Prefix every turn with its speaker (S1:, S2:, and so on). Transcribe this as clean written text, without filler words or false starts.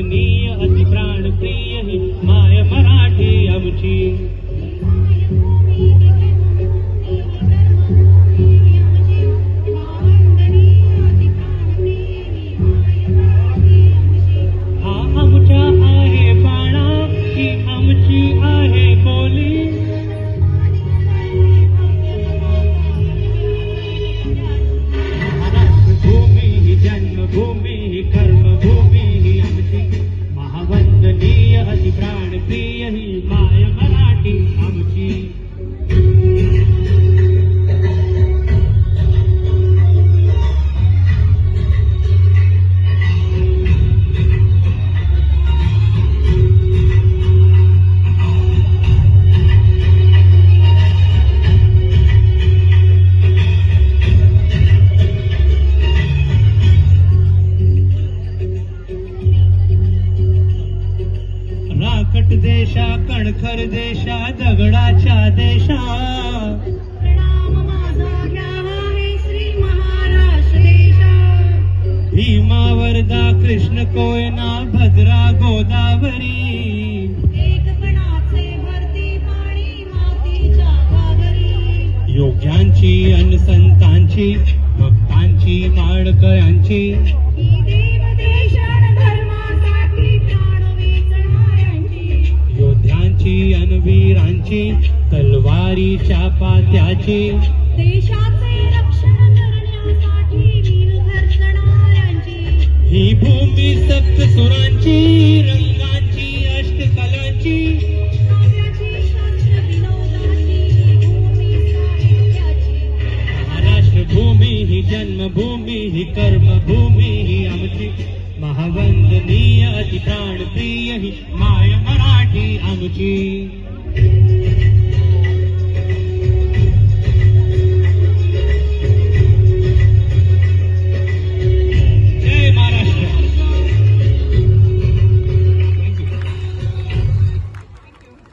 S1: महावंदनीय अति प्राणप्रिय ही माय मराठी आमची. हा आमच्या आहे बाणा ही आमची आहे बोली. भूमी ही जन्मभूमी ही कर्मभूमी ही आमची. महावंदनीय अति प्राणप्रिय ही माय मराठी आमची. राकट देशा कणखर देशा दगडाच्या देशा.
S2: प्रणाम माझा घ्यावा हे श्री महाराष्ट्र देशा.
S1: भीमा वर्धा कृष्ण कोयना भद्रा गोदावरी.
S2: एकपणाचे भरती पाणी मातीच्या गावरी.
S1: योग्यांची अन संतांची भक्तांची माडकयांची.
S2: ही देव देशान धर्मासाठी प्राण वेचणाऱ्यांची.
S1: योद्ध्यांची अन वीरांची तलवारीच्या पात्याची.
S2: देशाचे रक्षण करण्यासाठी वीर घरचणाऱ्यांची.
S1: ही भूमी सप्तसुरांची रंगांची अष्टकलांची.
S2: काव्याची शास्त्र विनोदाची भूमी साहित्याची.
S1: महाराष्ट्र भूमी ही जन्मभूमी ही कर्मभूमी ही आमची. महावंदनीय अति प्राणप्रिय ही माय